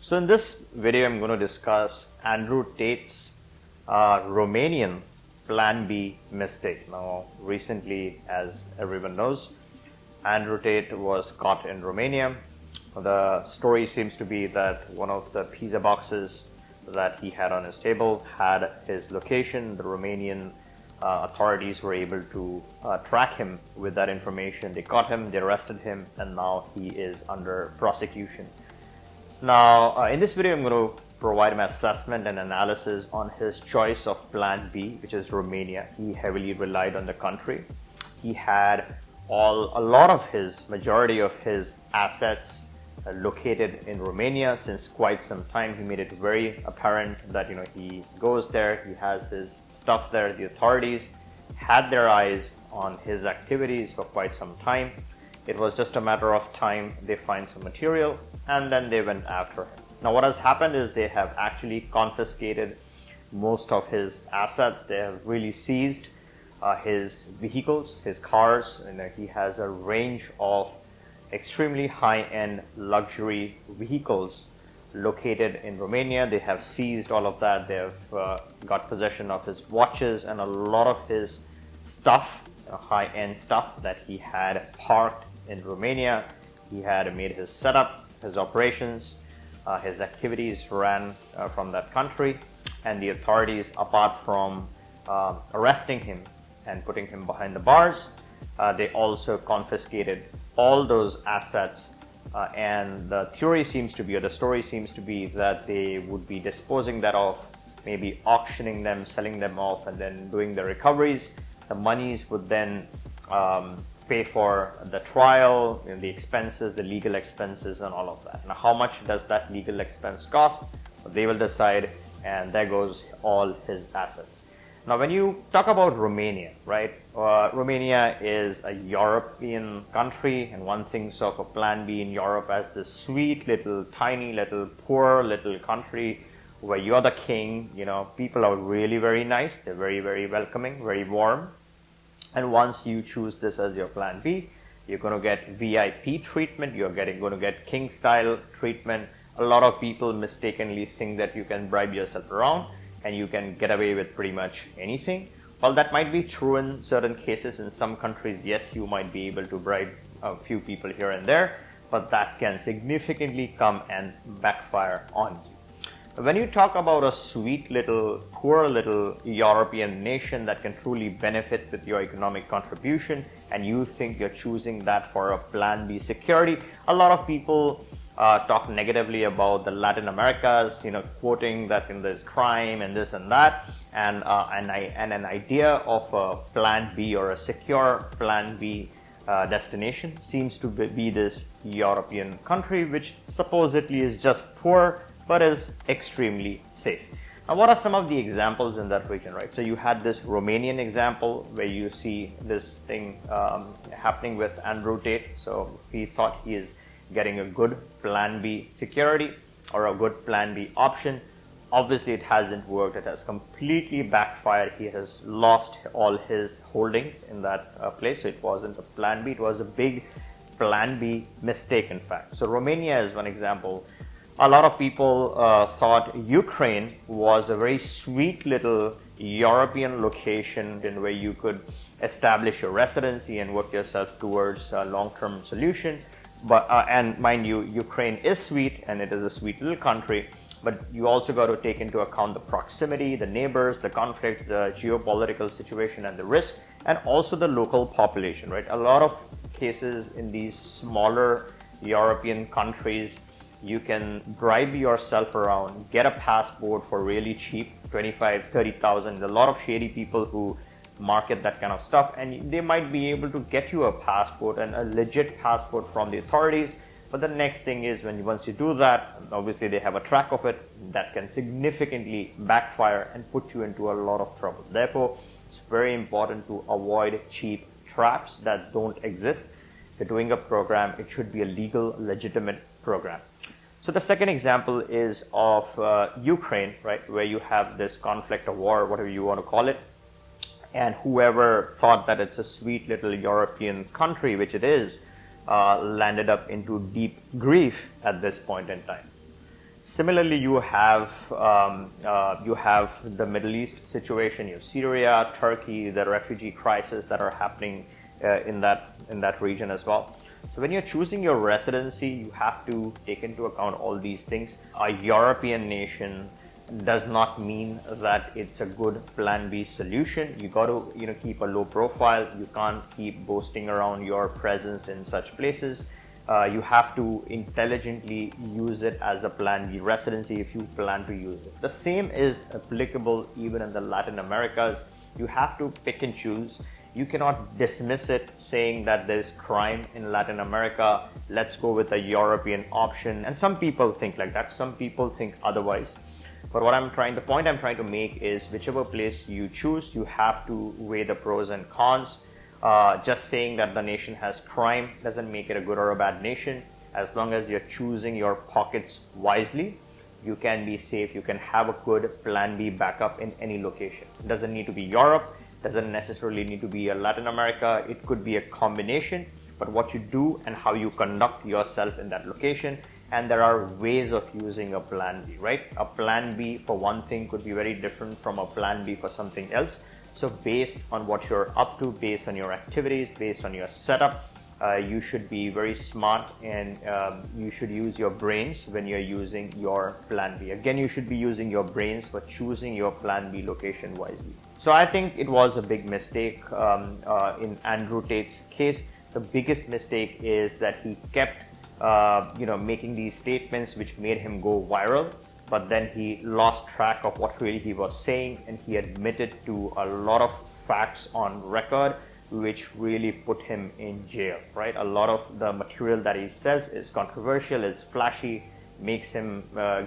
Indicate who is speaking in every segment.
Speaker 1: So in this video, I'm going to discuss Andrew Tate's Romanian Plan B mistake. Now, recently, as everyone knows, Andrew Tate was caught in Romania. The story seems to be that one of the pizza boxes that he had on his table had his location. The Romanian authorities were able to track him with that information. They caught him, they arrested him, and now he is under prosecution. Now, in this video, I'm going to provide an assessment and analysis on his choice of Plan B, which is Romania. He heavily relied on the country. He had majority of his assets located in Romania since quite some time. He made it very apparent that he goes there, he has his stuff there. The authorities had their eyes on his activities for quite some time. It was just a matter of time they find some material and then they went after him. Now what has happened is they have actually confiscated most of his assets. They have really seized his vehicles, his cars, and he has a range of extremely high-end luxury vehicles located in Romania. They have seized all of that. They have got possession of his watches and a lot of his stuff, high-end stuff that he had parked in Romania. He had made his setup, his operations, his activities ran from that country, and the authorities, apart from arresting him and putting him behind the bars, they also confiscated all those assets, and the theory seems to be, or the story seems to be, that they would be disposing that off, maybe auctioning them, selling them off, and then doing the recoveries. The monies would then pay for the trial, the expenses, the legal expenses, and all of that. Now, how much does that legal expense cost? They will decide, and there goes all his assets. Now, when you talk about Romania, right? Romania is a European country, and one thinks of a Plan B in Europe as this sweet little, tiny little, poor little country where you're the king. People are really very nice. They're very, very welcoming, very warm. And once you choose this as your Plan B, you're going to get VIP treatment. You're going to get king-style treatment. A lot of people mistakenly think that you can bribe yourself around and you can get away with pretty much anything. Well, that might be true in certain cases. In some countries, yes, you might be able to bribe a few people here and there, but that can significantly come and backfire on you. When you talk about a sweet little, poor little European nation that can truly benefit with your economic contribution, and you think you're choosing that for a Plan B security, a lot of people talk negatively about the Latin Americas, quoting that there's crime and this and that, and an idea of a Plan B or a secure Plan B destination seems to be this European country, which supposedly is just poor but is extremely safe. Now, what are some of the examples in that region, right? So you had this Romanian example where you see this thing happening with Andrew Tate. So he thought he is getting a good Plan B security or a good Plan B option. Obviously, it hasn't worked. It has completely backfired. He has lost all his holdings in that place. So it wasn't a Plan B. It was a big Plan B mistake, in fact. So Romania is one example. A lot of people thought Ukraine was a very sweet little European location in where you could establish a residency and work yourself towards a long-term solution. But and mind you, Ukraine is sweet and it is a sweet little country, but you also got to take into account the proximity, the neighbors, the conflicts, the geopolitical situation and the risk, and also the local population, right? A lot of cases in these smaller European countries, you can bribe yourself around, get a passport for really cheap, 25, 30,000. A lot of shady people who market that kind of stuff, and they might be able to get you a passport and a legit passport from the authorities. But the next thing is, once you do that, obviously they have a track of it, that can significantly backfire and put you into a lot of trouble. Therefore, it's very important to avoid cheap traps that don't exist. If you're doing a program, it should be a legal, legitimate program. So the second example is of Ukraine, right, where you have this conflict or war, whatever you want to call it, and whoever thought that it's a sweet little European country, which it is, landed up into deep grief at this point in time. Similarly, you have the Middle East situation. You have Syria, Turkey, the refugee crisis that are happening in that region as well. So when you're choosing your residency, you have to take into account all these things. A European nation does not mean that it's a good plan B solution. You got to keep a low profile. You can't keep boasting around your presence in such places. You have to intelligently use it as a plan B residency if you plan to use it. The same is applicable even in the Latin Americas. You have to pick and choose. You cannot dismiss it saying that there's crime in Latin America. Let's go with a European option. And some people think like that. Some people think otherwise. But the point I'm trying to make is whichever place you choose, you have to weigh the pros and cons. Just saying that the nation has crime doesn't make it a good or a bad nation. As long as you're choosing your pockets wisely, you can be safe. You can have a good plan B backup in any location. It doesn't need to be Europe, doesn't necessarily need to be Latin America. It could be a combination, but what you do and how you conduct yourself in that location. And there are ways of using a plan B, right? A plan B for one thing could be very different from a plan B for something else. So based on what you're up to, based on your activities, based on your setup, you should be very smart, and you should use your brains when you're using your plan B. Again, you should be using your brains for choosing your plan B location wisely. So I think it was a big mistake in Andrew Tate's case. The biggest mistake is that he kept making these statements which made him go viral, but then he lost track of what really he was saying, and he admitted to a lot of facts on record which really put him in jail, right? A lot of the material that he says is controversial, is flashy, makes him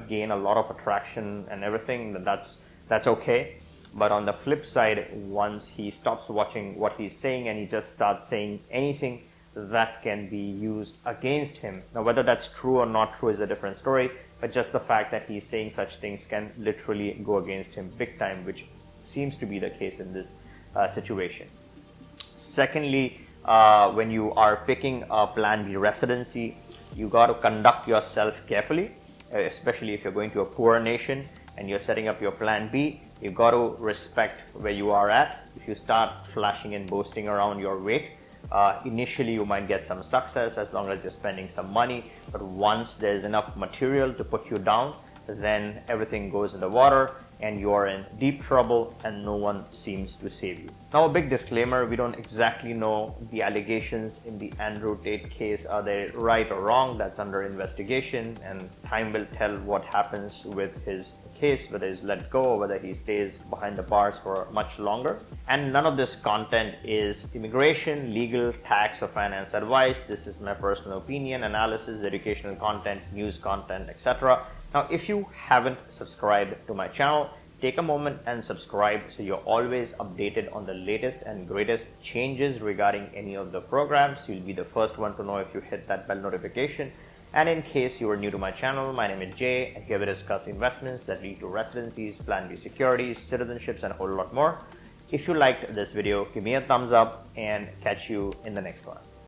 Speaker 1: gain a lot of attraction and everything. That's okay. But on the flip side, once he stops watching what he's saying and he just starts saying anything, that can be used against him. Now, whether that's true or not true is a different story, but just the fact that he's saying such things can literally go against him big time, which seems to be the case in this situation. Secondly, when you are picking a plan B residency, you got to conduct yourself carefully, especially if you're going to a poor nation and you're setting up your plan B. You got to respect where you are at. If you start flashing and boasting around your weight, initially you might get some success as long as you're spending some money, but once there's enough material to put you down, then everything goes in the water and you're in deep trouble and no one seems to save you. Now, a big disclaimer, we don't exactly know the allegations in the Andrew Tate case. Are they right or wrong? That's under investigation, and time will tell what happens with his case, whether he's let go or whether he stays behind the bars for much longer. And none of this content is immigration, legal, tax, or finance advice. This is my personal opinion, analysis, educational content, news content, etc. Now, if you haven't subscribed to my channel, take a moment and subscribe so you're always updated on the latest and greatest changes regarding any of the programs. You'll be the first one to know if you hit that bell notification. And in case you are new to my channel, my name is Jay, and here we discuss investments that lead to residencies, plan B securities, citizenships, and a whole lot more. If you liked this video, give me a thumbs up and catch you in the next one.